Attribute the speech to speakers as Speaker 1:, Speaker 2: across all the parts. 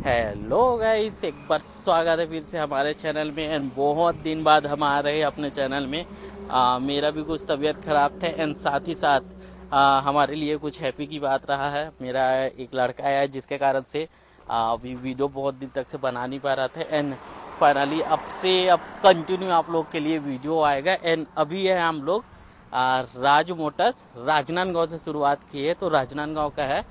Speaker 1: Hello guys, एक बार स्वागत है फिर से हमारे चैनल में। एंड बहुत दिन बाद हम आ रहे हैं अपने चैनल में। मेरा भी कुछ तबीयत ख़राब था एंड साथ ही साथ हमारे लिए कुछ हैप्पी की बात रहा है। मेरा एक लड़का आया है जिसके कारण से अभी वीडियो बहुत दिन तक से बना नहीं पा रहा था। एंड फाइनली अब कंटिन्यू आप लोग के लिए वीडियो आएगा। एंड अभी है हम लोग राज मोटर्स राजनांदगांव से शुरुआत की है। तो राजनांदगांव का है,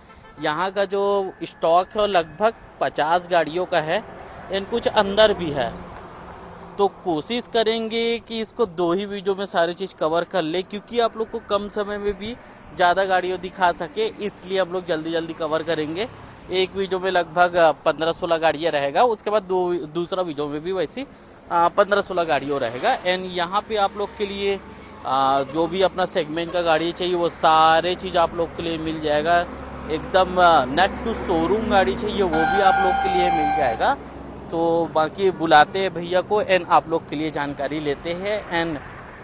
Speaker 1: यहाँ का जो स्टॉक है लगभग 50 गाड़ियों का है एंड कुछ अंदर भी है। तो कोशिश करेंगे कि इसको 2 ही वीडियो में सारी चीज़ कवर कर ले, क्योंकि आप लोग को कम समय में भी ज़्यादा गाड़ियों दिखा सके, इसलिए हम लोग जल्दी जल्दी कवर करेंगे। एक वीडियो में लगभग 15-16 गाड़ियाँ रहेगा, उसके बाद दूसरा वीडियो में भी वैसी 15-16 गाड़ियों रहेगा। एंड यहाँ पे आप लोग के लिए जो भी अपना सेगमेंट का गाड़ी चाहिए वो सारे चीज़ आप लोग के लिए मिल जाएगा। एकदम नेक्स्ट टू शोरूम गाड़ी चाहिए वो भी आप लोग के लिए मिल जाएगा। तो बाकी बुलाते हैं भैया को एंड आप लोग के लिए जानकारी लेते हैं। एंड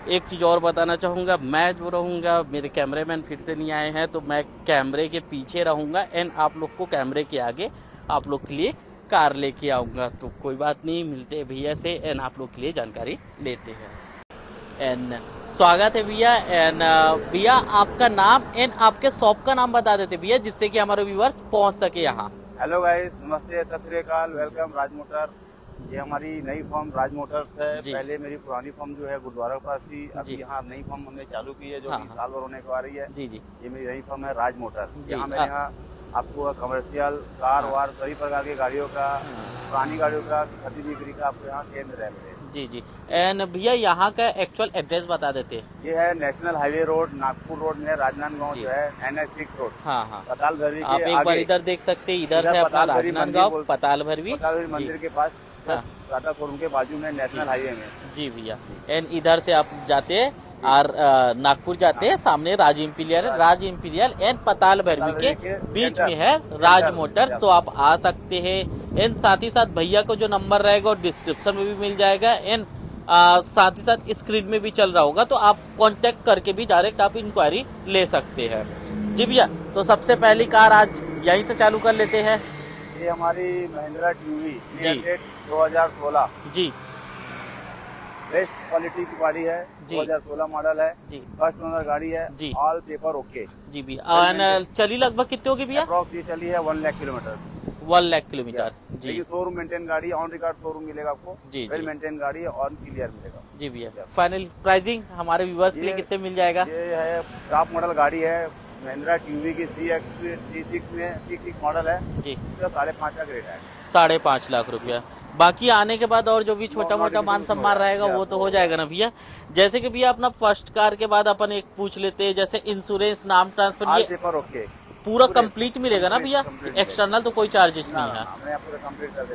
Speaker 1: एक चीज़ और बताना चाहूँगा, मैं जो रहूँगा, मेरे कैमरेमैन फिर से नहीं आए हैं तो मैं कैमरे के पीछे रहूँगा एंड आप लोग को कैमरे के आगे आप लोग के लिए कार लेके आऊँगा। तो कोई बात नहीं, मिलते हैं भैया से एंड आप लोग के लिए जानकारी लेते हैं। एंड स्वागत है भैया। एंड भैया आपका नाम एंड आपके शॉप का नाम बता देते भैया, जिससे कि हमारे व्यूअर्स पहुंच सके यहाँ।
Speaker 2: हेलो गाइस, नमस्ते, सत श्री अकाल, वेलकम राज मोटर। ये हमारी नई फॉर्म राज मोटर्स है। पहले मेरी पुरानी फॉर्म जो है गुरुद्वारा के पास थी, अभी यहाँ नई फॉर्म हमने चालू की है जो कि साल भर होने को आ रही है।
Speaker 1: जी जी, ये
Speaker 2: मेरी नई फॉर्म है राज मोटर। यहाँ मेरे यहाँ आपको कमर्शियल कार वार सभी प्रकार की गाड़ियों का, पुरानी गाड़ियों का, खरीदी बिक्री का आपको यहाँ केंद्र है।
Speaker 1: जी जी। एंड भैया यहाँ का एक्चुअल एड्रेस बता देते हैं।
Speaker 2: ये है national highway road, Nagpur road में राजनांदगांव जो है, NH6 रोड।
Speaker 1: हाँ,
Speaker 2: पताल भरवी
Speaker 1: आप एक बार इधर देख सकते हैं। इधर से अपना राजनांदगांव पताल भरवी
Speaker 2: मंदिर के पास, टाटा शोरूम के बाजू में नेशनल हाईवे में।
Speaker 1: जी भैया। एंड इधर से आप जाते हैं और नागपुर जाते हैं, सामने राज इंपीरियल एंड पताल भरवी के बीच में है राज मोटर। तो आप आ सकते हैं। एंड साथ ही साथ भैया को जो नंबर रहेगा वो डिस्क्रिप्शन में भी मिल जाएगा एंड साथ ही साथ स्क्रीन में भी चल रहा होगा, तो आप कांटेक्ट करके भी डायरेक्ट आप इंक्वायरी ले सकते हैं। जी भैया, तो सबसे पहली कार आज यहीं से चालू कर लेते हैं।
Speaker 2: ये हमारी महिंद्रा ट्यूवी 2016
Speaker 1: जी,
Speaker 2: बेस्ट क्वालिटी की गाड़ी है। 2016 मॉडल है जी, फर्स्ट ओनर गाड़ी है जी, ऑल पेपर ओके जी
Speaker 1: भैया। चली लगभग कितने होगी भैया?
Speaker 2: अप्रॉक्स ये चली है 1 लाख किलोमीटर।
Speaker 1: 1 लाख किलोमीटर जी।
Speaker 2: शोरूम मेंटेन गाड़ी, ऑन रिकॉर्ड शोरूम मिलेगा आपको जी, वेल मेंटेन गाड़ी, ऑन क्लियर मिलेगा
Speaker 1: जी भैया। फाइनल प्राइसिंग हमारे व्यूअर्स के लिए कितने मिल जाएगा?
Speaker 2: ये है टॉप मॉडल गाड़ी है, महिंद्रा ट्यूवी की CX T6 में T6 मॉडल है जी। इसका 5.5 लाख रेट है।
Speaker 1: 5.5 लाख रुपया। बाकी आने के बाद और जो भी छोटा मोटा मान सम्मान रहेगा वो तो हो जाएगा ना भैया। जैसे कि भैया अपना फर्स्ट कार के बाद अपन एक पूछ लेते हैं, जैसे इंश्योरेंस, नाम ट्रांसफर, ये
Speaker 2: पेपर ओके
Speaker 1: पूरा कंप्लीट मिलेगा ना भैया? एक्सटर्नल तो कोई चार्जेस नहीं है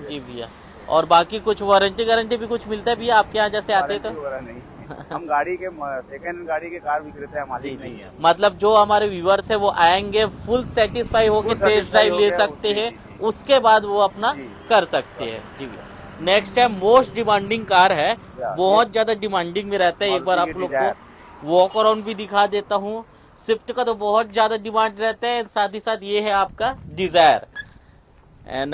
Speaker 1: जी भैया। और बाकी कुछ वारंटी गारंटी भी कुछ मिलता है भैया आपके यहाँ जैसे आते तो?
Speaker 2: नहीं, हम गाड़ी के सेकंड गाड़ी के कार विक्रेता हमारे नहीं है।
Speaker 1: मतलब जो हमारे व्यूअर्स है वो आएंगे फुल सेटिस्फाई होके टेस्ट ड्राइव ले सकते हैं, उसके बाद वो अपना कर सकते हैं जी भैया। नेक्स्ट है मोस्ट डिमांडिंग कार है, बहुत ज्यादा डिमांडिंग में रहता है। एक बार आप लोग को वॉक अराउंड भी दिखा देता हूँ। स्विफ्ट का तो बहुत ज्यादा डिमांड रहता है, साथ ही साथ ये है आपका डिजायर। एंड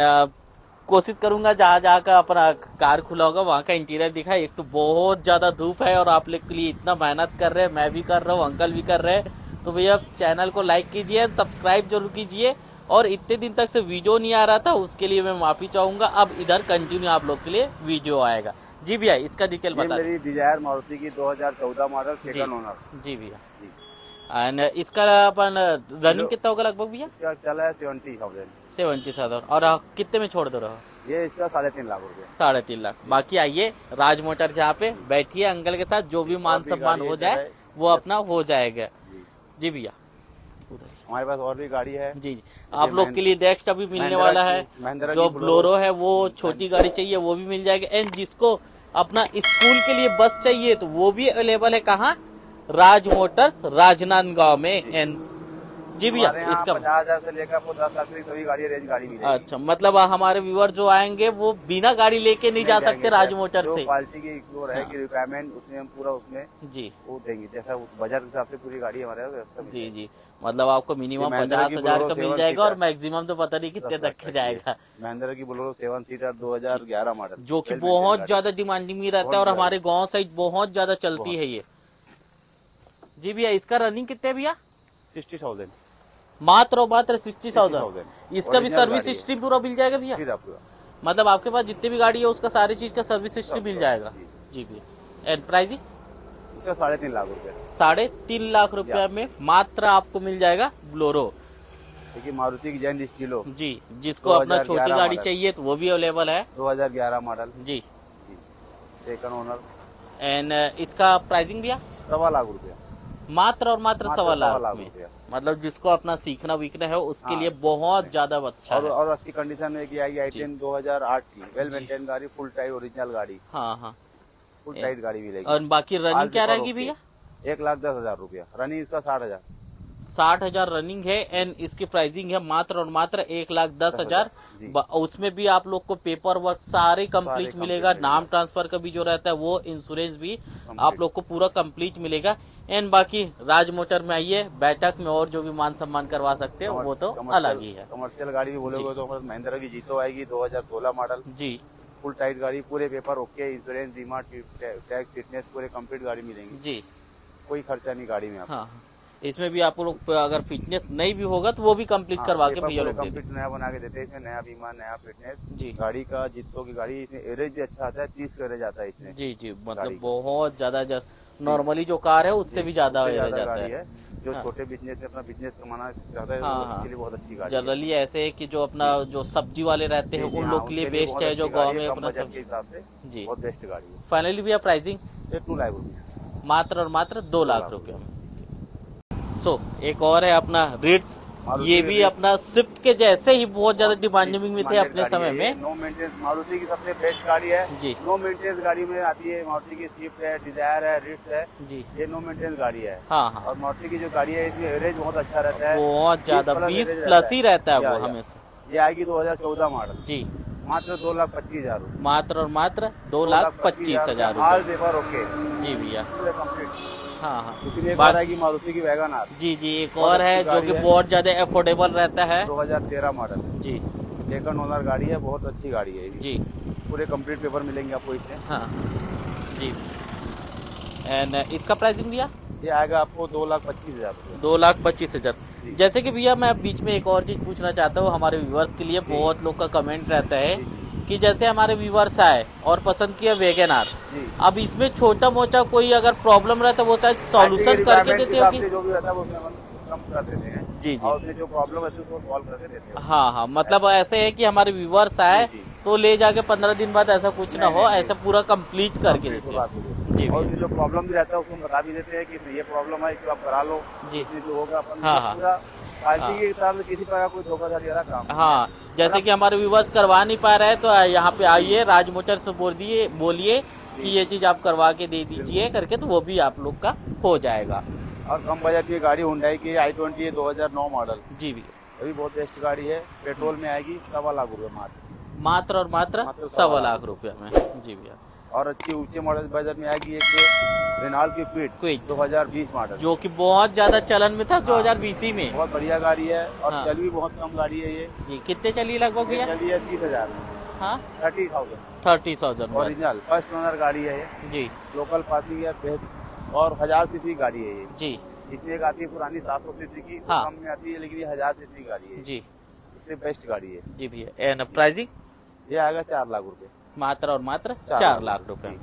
Speaker 1: कोशिश करूंगा जहाँ जहाँ का अपना कार खुला होगा वहाँ का इंटीरियर दिखा। एक तो बहुत ज्यादा धूप है और आप लोग के लिए इतना मेहनत कर रहे हैं, मैं भी कर रहा हूँ, अंकल भी कर रहे हैं। तो भैया चैनल को लाइक कीजिए, सब्सक्राइब जरूर कीजिए। और इतने दिन तक से वीडियो नहीं आ रहा था उसके लिए मैं माफी चाहूंगा। अब इधर कंटिन्यू आप लोग के लिए वीडियो आएगा जी भैया। इसका डिटेल बता।
Speaker 2: मेरी डिजायर मारुति की 2014 मॉडल, सेकंड ओनर जी भैया।
Speaker 1: एंड इसका अपन रनिंग कितना होगा लगभग भैया?
Speaker 2: इसका चला है 70,000।
Speaker 1: और कितने में छोड़ दो रहा?
Speaker 2: ये इसका 3.5 लाख रुपए।
Speaker 1: 3.5 लाख। बाकी आइए राज मोटर जहाँ पे बैठिए अंकल के साथ, जो भी मान सम्मान हो जाए वो अपना हो जाएगा जी भैया।
Speaker 2: हमारे पास और भी गाड़ी है जी।
Speaker 1: आप लोग के लिए नेक्स्ट अभी मिलने वाला है जो ब्लोरो है, वो छोटी गाड़ी चाहिए वो भी मिल जाएगा। एंड जिसको अपना स्कूल के लिए बस चाहिए तो वो भी अवेलेबल है। कहाँ? राज मोटर्स राजनांदगांव में। एंड जी भैया।
Speaker 2: इसका 50,000 से लेकर आपको 10 लाख तक सभी गाड़ी रेंज गाड़ी मिलेगी।
Speaker 1: अच्छा, मतलब हमारे व्यूअर जो आएंगे वो बिना गाड़ी लेके नहीं जा सकते राज मोटर से।
Speaker 2: क्वालिटी की जो रहेगी रिक्वायरमेंट उसमें हम पूरा उसमें
Speaker 1: जी
Speaker 2: वो देंगे, जैसा बजट के हिसाब से पूरी गाड़ी हमारे पास।
Speaker 1: जी जी, मतलब आपको मिनिमम 50,000 का मिल जाएगा और मैक्सिमम तो पता नहीं कितने तक का जाएगा।
Speaker 2: महिंद्रा की बोलेरो 7 सीटर 2011 मॉडल,
Speaker 1: जो कि बहुत ज्यादा डिमांडिंग में रहता है और हमारे गाँव साइड बहुत ज्यादा चलती है ये। जी भैया, इसका रनिंग कितने है भैया?
Speaker 2: 60,000,
Speaker 1: मात्र और मात्र 60,000। इसका भी सर्विस हिस्ट्री पूरा मिल जाएगा भैया? मतलब आपके पास जितनी भी गाड़ी है उसका सारी चीज का सर्विस हिस्ट्री मिल जाएगा। जी भैया। एंड प्राइसिंग
Speaker 2: इसका 3.5 लाख रुपए,
Speaker 1: 3.5 लाख रुपया में मात्र आपको मिल जाएगा बोलेरो।
Speaker 2: देखिए मारुति की जैन स्टीलो
Speaker 1: जी, जिसको अपना छोटी गाड़ी चाहिए तो वो भी अवेलेबल है।
Speaker 2: 2011 मॉडल
Speaker 1: जी,
Speaker 2: सेकंड ओनर।
Speaker 1: एंड इसका प्राइसिंग भैया?
Speaker 2: 1.25 लाख रुपया,
Speaker 1: मात्र और मात्र 1.25 लाख में। मतलब जिसको अपना सीखना वीखना है उसके लिए बहुत ज्यादा अच्छा है।
Speaker 2: और अच्छी कंडीशन में की आई i10 2008 की वेल मेंटेन गाड़ी, फुल टाइट ओरिजिनल गाड़ी।
Speaker 1: हाँ हाँ,
Speaker 2: फुल टाइट गाड़ी मिलेगी।
Speaker 1: और बाकी रनिंग क्या रहेगी भैया?
Speaker 2: 1,10,000 रुपया रनिंग, इसका 60,000।
Speaker 1: 60,000 रनिंग है एंड इसकी प्राइसिंग है मात्र और मात्र 1,10,000। उसमें भी आप लोग को पेपर वर्क सारे कंप्लीट मिलेगा। नाम ट्रांसफर का भी जो रहता है वो, इंश्योरेंस भी आप लोग को पूरा कंप्लीट मिलेगा। एंड बाकी राज मोटर में आइए, बैठक में और जो भी मान सम्मान करवा सकते हैं वो तो अलग ही है।
Speaker 2: कमर्शियल गाड़ी भी बोलोगे तो महिंद्रा की जीतो आएगी 2016 मॉडल जी, फुल टाइट गाड़ी, पूरे पेपर ओके, इंश्योरेंस, बीमा, टैक्स, फिटनेस पूरे कंप्लीट गाड़ी मिलेंगी जी। कोई खर्चा नहीं गाड़ी में। हाँ,
Speaker 1: इसमें भी आप लोग अगर फिटनेस नहीं भी होगा तो वो भी कंप्लीट करवा के भैया लोग
Speaker 2: कंप्लीट नया बना के देते हैं। इसमें नया बीमा, नया फिटनेस जी। गाड़ी का जितो की गाड़ी इसमें एवरेज भी अच्छा आता है, 30 का एवरेज आता है इसमें। जी जी, मतलब बहुत ज्यादा नॉर्मली जो कार है उससे भी ज्यादा एवरेज आता है। जो छोटे बिजनेस में अपना बिजनेस कमाना चाहता है उसके लिए बहुत अच्छी गाड़ी है। जनरली
Speaker 1: ऐसे है कि जो अपना जो सब्जी वाले रहते हैं उन लोग के लिए बेस्ट है, जो गाँव में अपना
Speaker 2: के हिसाब से जी बहुत बेस्ट गाड़ी है।
Speaker 1: फाइनली भैया प्राइसिंग
Speaker 2: 2 लाख रुपये,
Speaker 1: मात्र और मात्र 2 लाख रुपये में। सो एक और है अपना रिट्स, ये भी अपना स्विफ्ट के जैसे ही बहुत ज्यादा डिमांडिंग में थे अपने समय में।
Speaker 2: नो मेंटेनेंस मारुति की सबसे बेस्ट गाड़ी है जी। नो मेंटेनेंस गाड़ी में आती है मारुति की स्विफ्ट है, डिजायर है, रिट्स है जी। ये नो मेंटेनेंस गाड़ी है। हाँ हाँ, और मारुति की जो गाड़ी है इसमें एवरेज बहुत अच्छा रहता है,
Speaker 1: बहुत ज्यादा 20+ ही रहता है वो हमेशा।
Speaker 2: ये आएगी 2014 मॉडल जी, मात्र 2,25,000
Speaker 1: मात्र और मात्र 2,25,000
Speaker 2: ऑल पेपर ओके
Speaker 1: जी भैया। हाँ हाँ,
Speaker 2: इसलिए आएगी मारुति की वैगन आर
Speaker 1: जी जी। एक और है जो कि बहुत ज्यादा अफोर्डेबल रहता है,
Speaker 2: 2013 मॉडल जी, सेकंड ओनर गाड़ी है, बहुत अच्छी गाड़ी है
Speaker 1: जी।
Speaker 2: पूरे कंप्लीट पेपर मिलेंगे आपको इसमें। हाँ
Speaker 1: जी। एंड इसका प्राइसिंग भैया?
Speaker 2: ये आएगा आपको 2,25,000।
Speaker 1: 2,25,000। जैसे कि भैया मैं बीच में एक और चीज पूछना चाहता हूँ, हमारे व्यूअर्स के लिए बहुत लोग का कमेंट रहता है कि जैसे हमारे व्यूअर्स आए और पसंद किया वैगन आर, अब इसमें छोटा मोटा कोई अगर प्रॉब्लम रहता है वो शायद सॉल्यूशन करके देते हो कि
Speaker 2: जो भी रहता है वो कम कर देते हैं जी जी, और उसमें जो प्रॉब्लम है उसको सॉल्व करके देते हैं।
Speaker 1: हाँ हाँ, मतलब ऐसे है कि हमारे व्यूअर्स आए तो ले जाके 15 दिन बाद ऐसा कुछ ना हो, ऐसा पूरा कंप्लीट करके देते हैं जी।
Speaker 2: और जो प्रॉब्लम भी रहता है उसको बता भी देते हैं कि ये प्रॉब्लम है, इसको आप करा लो जी, जो होगा अपन। हाँ हाँ, के हिसाब से किसी प्रकार कोई धोखाधड़ी वाला काम।
Speaker 1: हाँ, जैसे कि हमारे व्यूवर्स करवा नहीं पा रहे हैं तो यहाँ पे आइए, राज मोटर से बोलिए कि ये चीज आप करवा के दे दीजिए करके, तो वो भी आप लोग का हो जाएगा।
Speaker 2: और कम बजट की गाड़ी हुंडई की i20 2009 मॉडल जी भी, अभी बहुत बेस्ट गाड़ी है, पेट्रोल में आएगी 1.25 लाख रुपए
Speaker 1: मात्र और मात्र 1.25 लाख रुपए में जी भैया।
Speaker 2: और अच्छी ऊंचे मॉडल बजट में आएगी एक रेनॉल्ट की क्विड 2020 मॉडल, जो
Speaker 1: कि बहुत ज्यादा चलन में था 2020 में।
Speaker 2: बहुत बढ़िया गाड़ी है और चल भी बहुत कम गाड़ी है ये जी।
Speaker 1: कितने चली लगभग भैया?
Speaker 2: चली है 30,000। हाँ,
Speaker 1: 30,000
Speaker 2: ओरिजिनल फर्स्ट ओनर गाड़ी है ये जी। लोकल पासिंग है और 1000 सीसी गाड़ी है ये जी। इसमें एक आती है पुरानी 700 सीसी की, हाँ, कम में आती है, लेकिन ये 1000 सीसी गाड़ी है जी, इससे बेस्ट गाड़ी है
Speaker 1: जी भैया। And pricing?
Speaker 2: ये आएगा 4 लाख रुपए,
Speaker 1: मात्र और मात्र 4 लाख रुपए।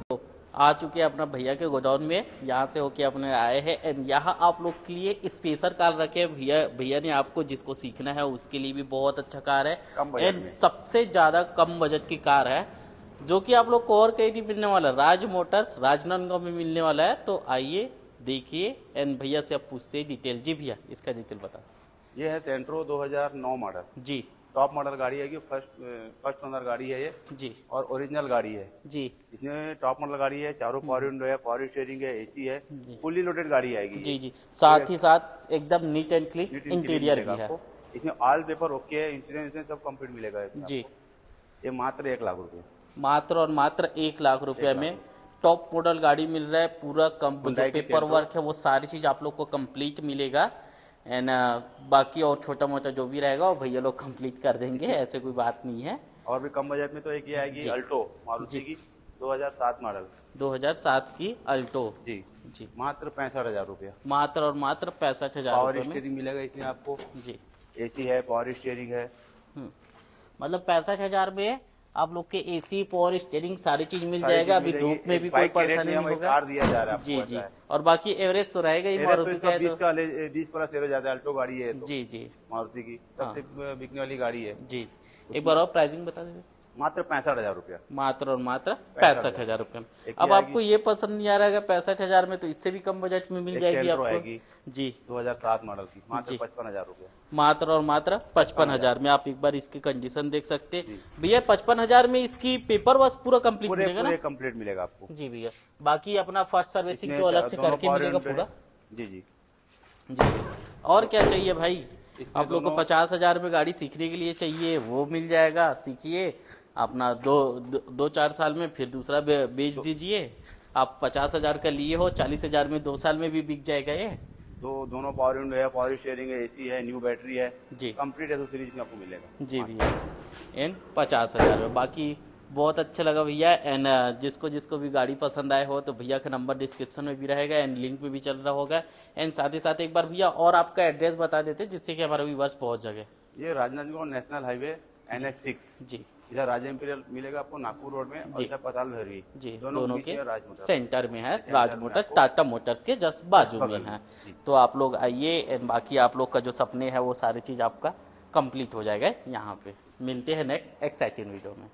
Speaker 1: तो आ चुके हैं अपना भैया के गोडाउन में, यहाँ से होके अपने आए हैं एंड यहाँ आप लोग के लिए स्पेशल कार रखे भैया ने आपको जिसको सीखना है उसके लिए भी बहुत अच्छा कार है एंड सबसे ज्यादा कम बजट की कार है, जो कि आप लोग को और कहीं नहीं मिलने वाला, राज मोटर्स राजनांदगांव में मिलने वाला है। तो आइए देखिए एंड भैया से आप पूछते हैं डिटेल। जी भैया, इसका डिटेल बता।
Speaker 2: ये है सेंट्रो 2009 मॉडल
Speaker 1: जी,
Speaker 2: टॉप मॉडल गाड़ी है, फर्स्ट ओनर गाड़ी है ये
Speaker 1: जी,
Speaker 2: और ओरिजिनल गाड़ी है
Speaker 1: जी।
Speaker 2: इसमें टॉप मॉडल गाड़ी है, चारों पावर विंडो है, पावर स्टीयरिंग है, एसी है, फुल्ली लोडेड गाड़ी आएगी।
Speaker 1: जी जी, साथ ही साथ एकदम नीट एंड क्लीन इंटीरियर भी है।
Speaker 2: इसमें ऑल पेपर ओके है, इंश्योरेंस सब कंप्लीट मिलेगा
Speaker 1: जी।
Speaker 2: ये मात्र 1 लाख रुपए,
Speaker 1: मात्र और मात्र 1 लाख रुपए में टॉप मॉडल गाड़ी मिल रहा है। पूरा जो पेपर वर्क है वो सारी चीज आप लोग को कंप्लीट मिलेगा। एंड बाकी और छोटा मोटा जो भी रहेगा वो भैया लोग कंप्लीट कर देंगे, ऐसे कोई बात नहीं है।
Speaker 2: और भी कम बजट में तो एक ये आएगी अल्टो मारुति की 2007 मॉडल,
Speaker 1: 2007 की अल्टो
Speaker 2: जी जी, मात्र 65,000 रुपया,
Speaker 1: मात्र और मात्र 65,000
Speaker 2: पावर स्टीयरिंग मिलेगा इसमें आपको
Speaker 1: जी,
Speaker 2: एसी है, पावर स्टीयरिंग है।
Speaker 1: मतलब 65,000 में आप लोग के एसी पावर स्टीयरिंग सारी चीज मिल जाएगा। अभी धूप में भी कोई परेशानी नहीं होगा,
Speaker 2: कार दिया जा रहा है
Speaker 1: जी जी। और बाकी एवरेज तो रहेगा ही मारुति का,
Speaker 2: 20 प्लस एवरेज आता है अल्टो गाड़ी है तो।
Speaker 1: जी जी,
Speaker 2: मारुति की सबसे बिकने वाली गाड़ी है
Speaker 1: जी। एक बार और प्राइसिंग बता दीजिए।
Speaker 2: मात्र 65,000 रुपया,
Speaker 1: मात्र और मात्र 65,000 रुपये। अब आपको ये पसंद नहीं आ रहा है 65,000 में, तो इससे भी कम बजट में मिल जाएगी आपको जी,
Speaker 2: 2007 मॉडल की, मात्र 55,000 रुपया,
Speaker 1: मात्र और मात्र 55,000 में। आप एक बार इसकी कंडीशन देख सकते हैं भैया। 55,000 में इसकी पेपर वर्क पूरा कंप्लीट मिलेगा ना?
Speaker 2: कंप्लीट मिलेगा आपको जी
Speaker 1: भैया। बाकी अपना फर्स्ट सर्विसिंग तो अलग से करके मिलेगा पूरा
Speaker 2: जी जी
Speaker 1: जी। और क्या चाहिए भाई आप लोग को? 50,000 में गाड़ी सीखने के लिए चाहिए, वो मिल जाएगा। सीखिए अपना 2-4 साल में फिर दूसरा बेच दीजिए। आप 50,000 का लिए हो, 40,000 में 2 साल में भी बिक जाएगा ये।
Speaker 2: दोनों पावर विंडो है, पावर स्टीयरिंग है, एसी है, न्यू बैटरी है
Speaker 1: जी,
Speaker 2: कंप्लीट है तो सीरीज में आपको मिलेगा
Speaker 1: जी भैया। एंड 50,000 में। बाकी बहुत अच्छा लगा भैया। एंड जिसको जिसको भी गाड़ी पसंद आए हो तो भैया का नंबर डिस्क्रिप्शन में भी रहेगा एंड लिंक पे भी चल रहा होगा। एंड साथ ही साथ एक बार भैया और आपका एड्रेस बता देते जिससे कि हमारा व्यूअर्स पहुंच सके।
Speaker 2: ये राजनांदगांव नेशनल हाईवे NH6
Speaker 1: जी,
Speaker 2: इधर राजा इंपीरियल मिलेगा आपको नागपुर रोड में, और इधर पताल भैरवी
Speaker 1: जी, दोनों के सेंटर में है।
Speaker 2: सेंटर
Speaker 1: राज
Speaker 2: में
Speaker 1: मोटर्स टाटा मोटर्स के जस्ट बाजू में है। तो आप लोग आइए एंड बाकी आप लोग का जो सपने है वो सारी चीज आपका कंप्लीट हो जाएगा यहाँ पे। मिलते हैं नेक्स्ट एक्साइटिंग वीडियो में।